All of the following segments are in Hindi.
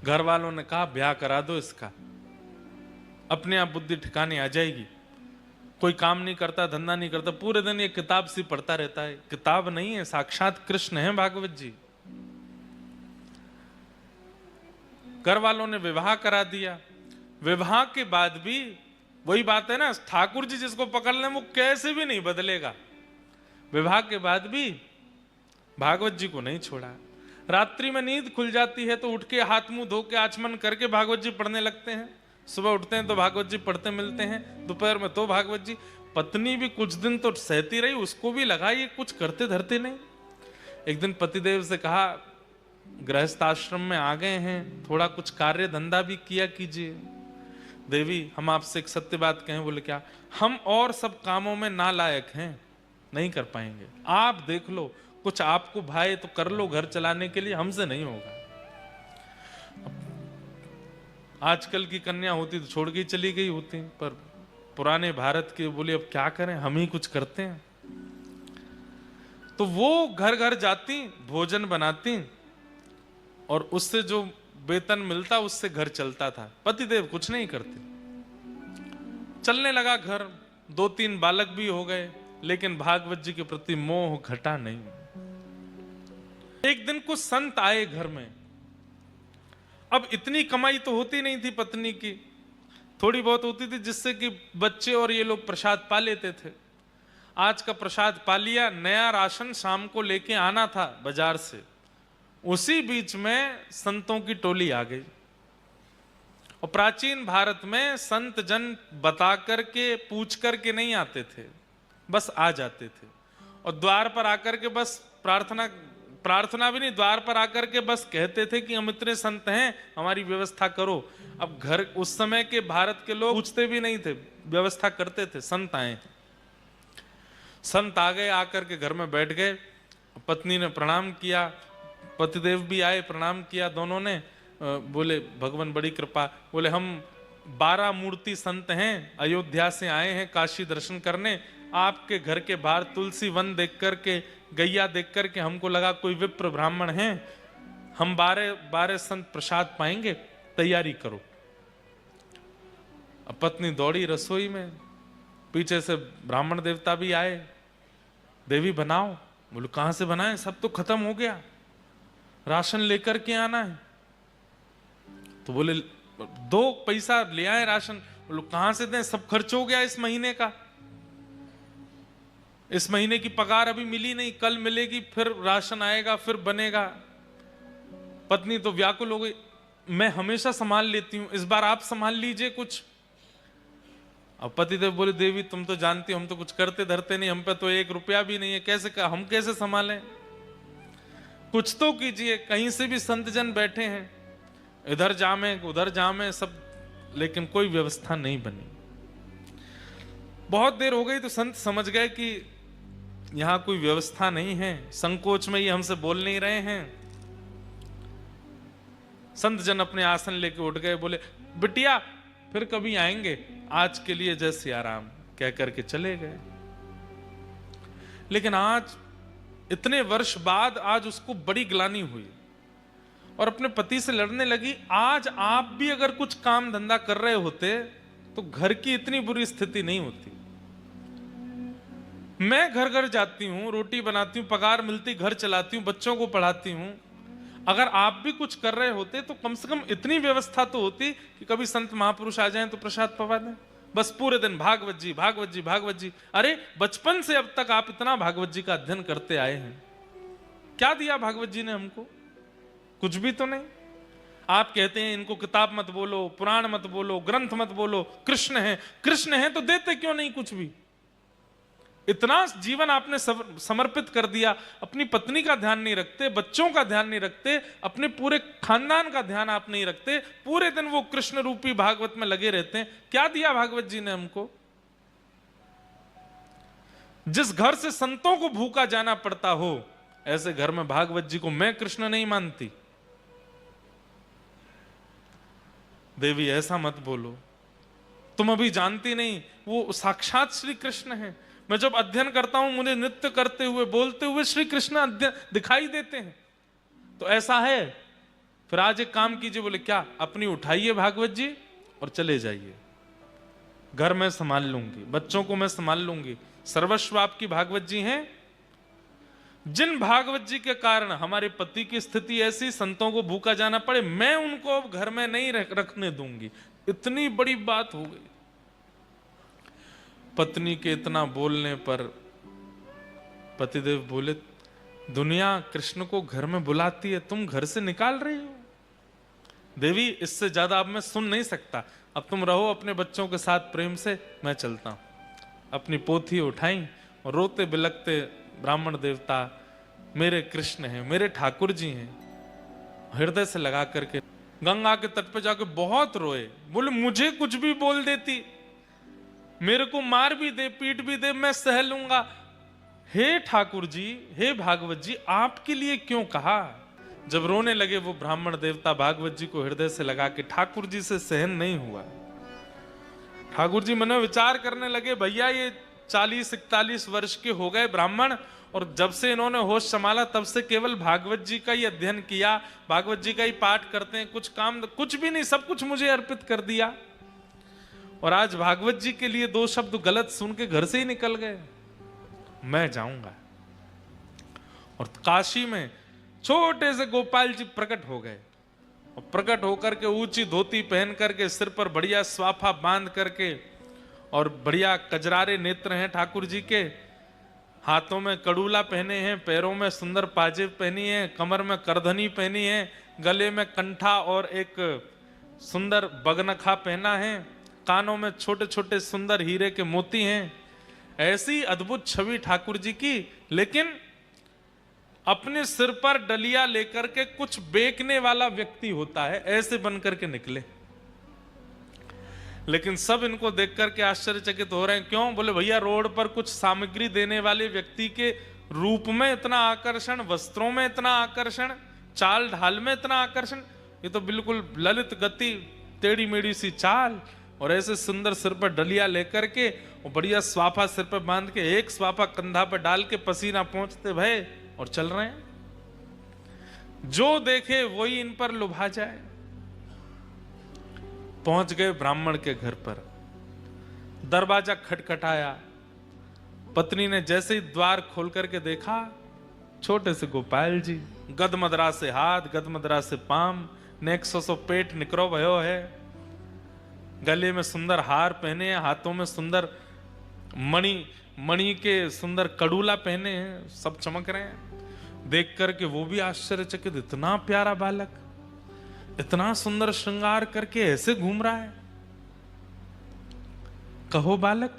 घर वालों ने कहा ब्याह करा दो इसका, अपने आप बुद्धि ठिकाने आ जाएगी। कोई काम नहीं करता, धंधा नहीं करता, पूरे दिन ये किताब सी पढ़ता रहता है। किताब नहीं है, साक्षात कृष्ण है भागवत जी। घर वालों ने विवाह करा दिया। विवाह के बाद भी वही बात है ना, ठाकुर जी जिसको पकड़ लें वो कैसे भी नहीं बदलेगा। विवाह के बाद भी भागवत जी को नहीं छोड़ा। रात्रि में नींद खुल जाती है तो उठ के हाथ मुंह धो के आचमन करके भागवत जी पढ़ने लगते हैं। सुबह उठते हैं तो भागवत जी पढ़ते मिलते हैं, दोपहर में तो भागवत जी। पत्नी भी कुछ दिन तो सहती रही, उसको भी लगा ये कुछ करते धरते नहीं। एक दिन पतिदेव से कहा गृहस्थ आश्रम में आ गए हैं, थोड़ा कुछ कार्य धंधा भी किया कीजिए। देवी हम आपसे एक सत्य बात कहें। बोले क्या? हम और सब कामों में नालायक हैं, नहीं कर पाएंगे। आप देख लो, कुछ आपको भाई तो कर लो घर चलाने के लिए, हमसे नहीं होगा। आजकल की कन्या होती तो छोड़ के चली गई होती, पर पुराने भारत के बोले अब क्या करें, हम ही कुछ करते हैं। तो वो घर घर जाती, भोजन बनाती और उससे जो वेतन मिलता उससे घर चलता था। पतिदेव कुछ नहीं करते। चलने लगा घर, 2-3 बालक भी हो गए, लेकिन भागवत जी के प्रति मोह घटा नहीं। एक दिन कुछ संत आए घर में। अब इतनी कमाई तो होती नहीं थी पत्नी की, थोड़ी बहुत होती थी जिससे कि बच्चे और ये लोग प्रसाद पा लेते थे। आज का प्रसाद पा लिया, नया राशन शाम को लेके आना था बाजार से। उसी बीच में संतों की टोली आ गई। और प्राचीन भारत में संत जन बता करके पूछ करके नहीं आते थे, बस आ जाते थे। और द्वार पर आकर के बस प्रार्थना भी नहीं, द्वार पर आकर के बस कहते थे कि हम इतने संत हैं, हमारी व्यवस्था करो। अब घर उस समय के भारत के लोग पूछते भी नहीं थे, व्यवस्था करते थे। संत आए, संत आ गए, आकर के घर में बैठ गए। पत्नी ने प्रणाम किया, पतिदेव भी आए, प्रणाम किया दोनों ने। बोले भगवान बड़ी कृपा। बोले हम 12 मूर्ति संत हैं, अयोध्या से आए हैं काशी दर्शन करने। आपके घर के बाहर तुलसी वन देख करके, गैया देख करके हमको लगा कोई विप्र ब्राह्मण हैं, हम 12 संत प्रसाद पाएंगे, तैयारी करो। अब पत्नी दौड़ी रसोई में, पीछे से ब्राह्मण देवता भी आए, देवी बनाओ। बोलो कहां से बनाए, सब तो खत्म हो गया, राशन लेकर के आना है। तो बोले 2 पैसा ले आए राशन। बोलो कहां से दें, सब खर्च हो गया इस महीने का, इस महीने की पगार अभी मिली नहीं, कल मिलेगी, फिर राशन आएगा, फिर बनेगा। पत्नी तो व्याकुल हो गई, मैं हमेशा संभाल लेती हूं, इस बार आप संभाल लीजिए कुछ। अब पतिदेव बोले देवी तुम तो जानती हो हम तो कुछ करते धरते नहीं, हम पे तो 1 रुपया भी नहीं है, कैसे हम कैसे संभालें, कुछ तो कीजिए। कहीं से भी संत जन बैठे हैं, इधर जामे उधर जामे सब, लेकिन कोई व्यवस्था नहीं बनी। बहुत देर हो गई तो संत समझ गए कि यहां कोई व्यवस्था नहीं है, संकोच में ये हमसे बोल नहीं रहे हैं। संत जन अपने आसन लेके उठ गए, बोले बिटिया फिर कभी आएंगे, आज के लिए जैसे आराम, कह करके चले गए। लेकिन आज इतने वर्ष बाद आज उसको बड़ी ग्लानि हुई और अपने पति से लड़ने लगी। आज आप भी अगर कुछ काम धंधा कर रहे होते तो घर की इतनी बुरी स्थिति नहीं होती। मैं घर घर जाती हूं, रोटी बनाती हूं, पगार मिलती, घर चलाती हूं, बच्चों को पढ़ाती हूं। अगर आप भी कुछ कर रहे होते तो कम से कम इतनी व्यवस्था तो होती कि कभी संत महापुरुष आ जाएं तो प्रसाद पवा दें। बस पूरे दिन भागवत जी भागवत जी भागवत जी। अरे बचपन से अब तक आप इतना भागवत जी का अध्ययन करते आए हैं, क्या दिया भागवत जी ने हमको? कुछ भी तो नहीं। आप कहते हैं इनको किताब मत बोलो, पुराण मत बोलो, ग्रंथ मत बोलो, कृष्ण है, कृष्ण है, तो देते क्यों नहीं कुछ भी? इतना जीवन आपने समर्पित कर दिया, अपनी पत्नी का ध्यान नहीं रखते, बच्चों का ध्यान नहीं रखते, अपने पूरे खानदान का ध्यान आप नहीं रखते, पूरे दिन वो कृष्ण रूपी भागवत में लगे रहते हैं। क्या दिया भागवत जी ने हमको? जिस घर से संतों को भूखा जाना पड़ता हो, ऐसे घर में भागवत जी को मैं कृष्ण नहीं मानती। देवी ऐसा मत बोलो, तुम अभी जानती नहीं, वो साक्षात श्री कृष्ण है। मैं जब अध्ययन करता हूं मुझे नृत्य करते हुए, बोलते हुए श्री कृष्ण दिखाई देते हैं। तो ऐसा है फिर आज एक काम कीजिए। बोले क्या? अपनी उठाइए भागवत जी और चले जाइए, घर में संभाल लूंगी, बच्चों को मैं संभाल लूंगी, सर्वस्व आपकी भागवत जी हैं। जिन भागवत जी के कारण हमारे पति की स्थिति ऐसी, संतों को भूखा जाना पड़े, मैं उनको अब घर में नहीं रखने दूंगी। इतनी बड़ी बात हो गई। पत्नी के इतना बोलने पर पतिदेव बोले, दुनिया कृष्ण को घर में बुलाती है, तुम घर से निकाल रही हो? देवी, इससे ज्यादा अब मैं सुन नहीं सकता, अब तुम रहो अपने बच्चों के साथ प्रेम से, मैं चलता हूं। अपनी पोथी उठाई और रोते बिलखते, ब्राह्मण देवता मेरे कृष्ण हैं, मेरे ठाकुर जी हैं, हृदय से लगा करके गंगा के तट पे जाके बहुत रोए। बोले मुझे कुछ भी बोल देती, मेरे को मार भी दे, पीट भी दे, मैं सह लूंगा। हे ठाकुर जी, हे भागवत जी, आपके लिए क्यों कहा? जब रोने लगे वो ब्राह्मण देवता, भागवत जी को हृदय से लगा के, ठाकुर जी से सहन नहीं हुआ। ठाकुर जी मन में विचार करने लगे, भैया ये 40-41 वर्ष के हो गए ब्राह्मण, और जब से इन्होंने होश संभाला तब से केवल भागवत जी का ही अध्ययन किया, भागवत जी का ही पाठ करते हैं, कुछ काम कुछ भी नहीं, सब कुछ मुझे अर्पित कर दिया, और आज भागवत जी के लिए 2 शब्द गलत सुन के घर से ही निकल गए। मैं जाऊंगा। और काशी में छोटे से गोपाल जी प्रकट हो गए, और प्रकट होकर के ऊंची धोती पहन करके, सिर पर बढ़िया स्वाफा बांध करके, और बढ़िया कजरारे नेत्र हैं ठाकुर जी के, हाथों में कड़ूला पहने हैं, पैरों में सुंदर पाजेब पहनी है, कमर में करधनी पहनी है, गले में कंठा और एक सुंदर बगनखा पहना है, कानों में छोटे छोटे सुंदर हीरे के मोती हैं। ऐसी अद्भुत छवि ठाकुर जी की, लेकिन अपने सिर पर डलिया लेकर के कुछ बेचने वाला व्यक्ति होता है, ऐसे बनकर के निकले। लेकिन सब इनको देख करके आश्चर्यचकित हो रहे हैं। क्यों? बोले भैया रोड पर कुछ सामग्री देने वाले व्यक्ति के रूप में इतना आकर्षण, वस्त्रों में इतना आकर्षण, चाल ढाल में इतना आकर्षण, ये तो बिल्कुल ललित गति, टेढ़ी मेढ़ी सी चाल, और ऐसे सुंदर सिर पर डलिया लेकर के, और बढ़िया स्वाफा सिर पर बांध के, एक स्वाफा कंधा पर डाल के, पसीना पहुंचते भय, और चल रहे हैं। जो देखे वही इन पर लुभा जाए। पहुंच गए ब्राह्मण के घर पर, दरवाजा खटखटाया। पत्नी ने जैसे ही द्वार खोल करके देखा, छोटे से गोपाल जी, गदमदरा से हाथ, गदमदरा से पाम, नेक सो पेट निकरो भयो है, गले में सुंदर हार पहने हैं, हाथों में सुंदर मणि के सुंदर कड़ूला पहने हैं, सब चमक रहे हैं। देख करके वो भी आश्चर्यचकित, इतना प्यारा बालक, इतना सुंदर श्रृंगार करके ऐसे घूम रहा है। कहो बालक,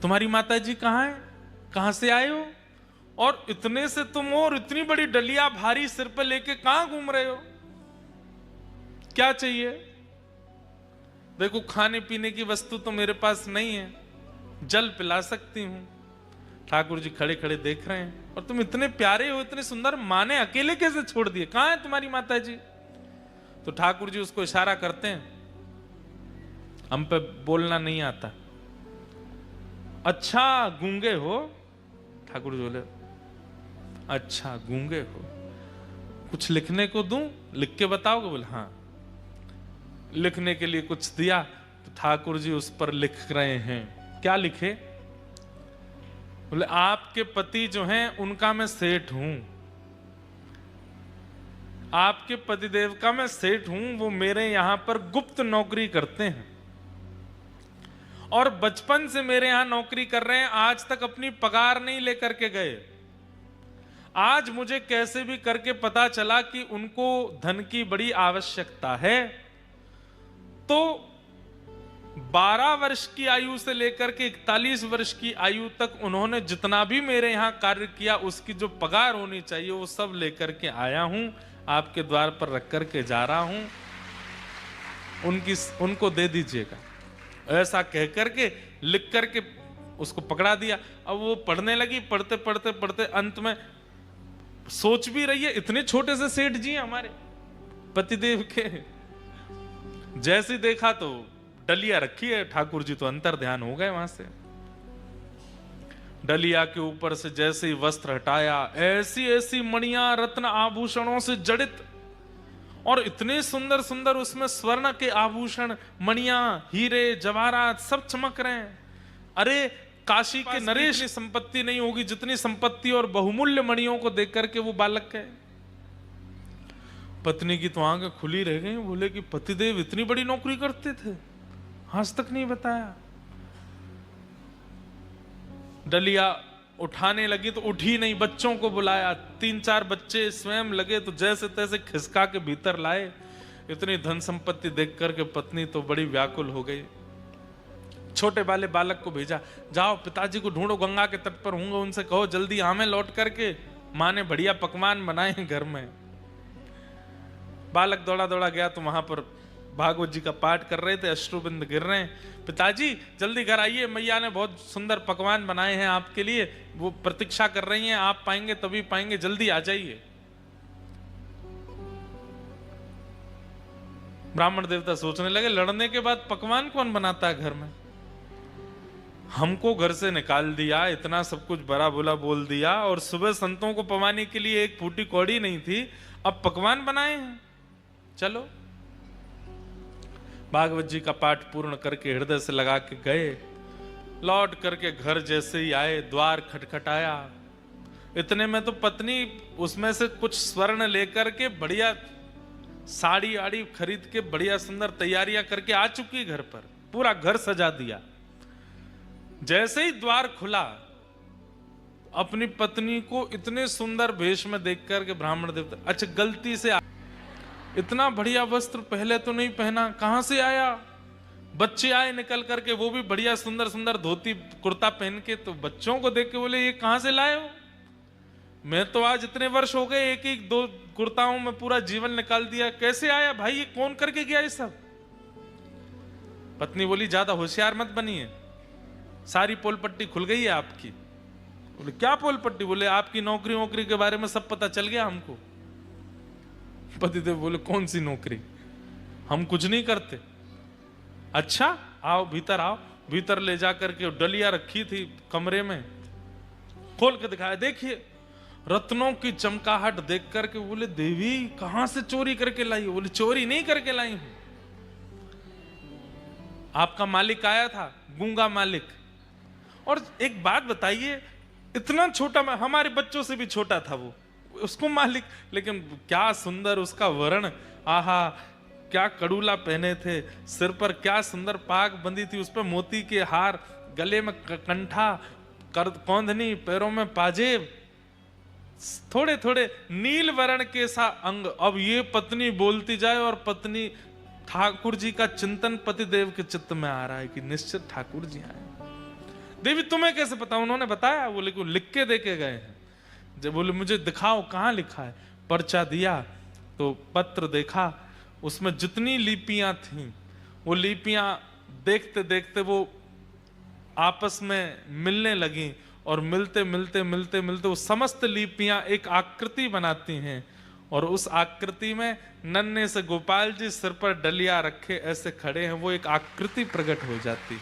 तुम्हारी माता जी कहां है? कहां से आए हो? और इतने से तुम हो, और इतनी बड़ी डलिया भारी सिर पे लेके कहां घूम रहे हो? क्या चाहिए? देखो, खाने पीने की वस्तु तो मेरे पास नहीं है, जल पिला सकती हूं। ठाकुर जी खड़े खड़े देख रहे हैं, और तुम इतने प्यारे हो, इतने सुंदर, माँ ने अकेले कैसे छोड़ दिए? कहां है तुम्हारी माता जी? तो ठाकुर जी उसको इशारा करते हैं, हम पे बोलना नहीं आता। अच्छा गूंगे हो? ठाकुर जी बोले, अच्छा गूंगे हो, कुछ लिखने को दूं? लिख के बताओगे? बोले हाँ। लिखने के लिए कुछ दिया, तो ठाकुर जी उस पर लिख रहे हैं। क्या लिखे? बोले आपके पति जो हैं उनका मैं सेठ हूं, आपके पतिदेव का मैं सेठ हूं, वो मेरे यहां पर गुप्त नौकरी करते हैं, और बचपन से मेरे यहां नौकरी कर रहे हैं, आज तक अपनी पगार नहीं लेकर के गए। आज मुझे कैसे भी करके पता चला कि उनको धन की बड़ी आवश्यकता है, तो 12 वर्ष की आयु से लेकर के 41 वर्ष की आयु तक उन्होंने जितना भी मेरे यहां कार्य किया, उसकी जो पगार होनी चाहिए वो सब लेकर के आया हूं, आपके द्वार पर रख करके जा रहा हूं, उनको दे दीजिएगा। ऐसा कह करके लिख करके उसको पकड़ा दिया। अब वो पढ़ने लगी, पढ़ते पढ़ते पढ़ते अंत में सोच भी रही है, इतने छोटे से सेठ जी हमारे पतिदेव के, जैसे देखा तो डलिया रखी है, ठाकुर जी तो अंतर ध्यान हो गए वहां से। डलिया के ऊपर से जैसे ही वस्त्र हटाया, ऐसी ऐसी मणियां रत्न आभूषणों से जड़ित और इतने सुंदर सुंदर उसमें स्वर्ण के आभूषण, मणियां, हीरे, जवाहरात सब चमक रहे हैं। अरे काशी के नरेश की संपत्ति नहीं होगी जितनी संपत्ति और बहुमूल्य मणियों को देख करके वो बालक गए। पत्नी की तो आंखें खुली रह गई, बोले कि पतिदेव इतनी बड़ी नौकरी करते थे, आज तक नहीं बताया। डलिया उठाने लगी तो उठी नहीं, बच्चों को बुलाया, 3-4 बच्चे स्वयं लगे तो जैसे तैसे खिसका के भीतर लाए। इतनी धन संपत्ति देख करके पत्नी तो बड़ी व्याकुल हो गई। छोटे वाले बालक को भेजा, जाओ पिताजी को ढूंढो, गंगा के तट पर होंगे, उनसे कहो जल्दी आमे लौट करके, माँ ने बढ़िया पकवान बनाए हैं घर में। बालक दौड़ा दौड़ा गया तो वहां पर भागवत जी का पाठ कर रहे थे, अश्रुबिंद गिर रहे हैं। पिताजी जल्दी घर आइए, मैया ने बहुत सुंदर पकवान बनाए हैं आपके लिए, वो प्रतीक्षा कर रही हैं, आप पाएंगे तभी पाएंगे, जल्दी आ जाइए। ब्राह्मण देवता सोचने लगे, लड़ने के बाद पकवान कौन बनाता है घर में? हमको घर से निकाल दिया, इतना सब कुछ बड़ा बुरा बोल दिया, और सुबह संतों को पवाने के लिए एक फूटी कौड़ी नहीं थी, अब पकवान बनाए हैं। चलो भागवत जी का पाठ पूर्ण करके हृदय से लगा के गए। लौट करके घर जैसे ही आए, द्वार खटखटाया। इतने में तो पत्नी उसमें से कुछ स्वर्ण लेकर के बढ़िया साड़ी आड़ी खरीद के बढ़िया सुंदर तैयारियां करके आ चुकी घर पर, पूरा घर सजा दिया। जैसे ही द्वार खुला, अपनी पत्नी को इतने सुंदर वेश में देख करके ब्राह्मण देवता, अच्छा गलती से इतना बढ़िया वस्त्र पहले तो नहीं पहना, कहां से आया? बच्चे आए निकल करके, वो भी बढ़िया सुंदर सुंदर धोती कुर्ता पहन के, तो बच्चों को देख के बोले ये कहां से लाए हो? मैं तो आज इतने वर्ष हो गए, एक एक 2 कुर्ताओं में पूरा जीवन निकाल दिया, कैसे आया भाई, ये कौन करके गया ये सब? पत्नी बोली ज्यादा होशियार मत बनिए, सारी पोल पट्टी खुल गई है आपकी। बोले क्या पोल पट्टी? बोले आपकी नौकरी वोकरी के बारे में सब पता चल गया हमको। पतिदेव बोले कौन सी नौकरी, हम कुछ नहीं करते। अच्छा आओ भीतर आओ। भीतर ले जाकर के डलिया रखी थी कमरे में, खोल के दिखाया, देखिए रत्नों की चमकाहट देख करके बोले देवी कहां से चोरी करके लाई हो? बोले चोरी नहीं करके लाई हूं, आपका मालिक आया था, गूंगा मालिक। और एक बात बताइए, इतना छोटा, हमारे बच्चों से भी छोटा था वो, उसको मालिक, लेकिन क्या सुंदर उसका वर्ण, आहा क्या कड़ूला पहने थे, सिर पर क्या सुंदर पाग बंदी थी, उस पर मोती के हार, गले में कंठा, कौंधनी, पैरों में पाजेब, थोड़े थोड़े नील वर्ण के सा अंग। अब ये पत्नी बोलती जाए और पत्नी, ठाकुर जी का चिंतन पतिदेव के चित्त में आ रहा है कि निश्चित ठाकुर जी आए। देवी तुम्हें कैसे पता? उन्होंने बताया। बोले कि लिख के दे के गए हैं। जब बोले मुझे दिखाओ कहां लिखा है। पर्चा दिया तो पत्र देखा, उसमें जितनी लिपियां थीं वो लिपियां देखते देखते वो आपस में मिलने लगी, और मिलते मिलते मिलते मिलते वो समस्त लिपियां एक आकृति बनाती हैं, और उस आकृति में नन्हे से गोपाल जी सिर पर डलिया रखे ऐसे खड़े हैं, वो एक आकृति प्रकट हो जाती।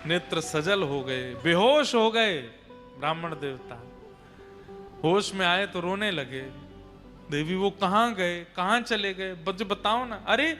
नेत्र सजल हो गए, बेहोश हो गए ब्राह्मण देवता। होश में आए तो रोने लगे। देवी वो कहां गए, कहां चले गए, बताओ ना। अरे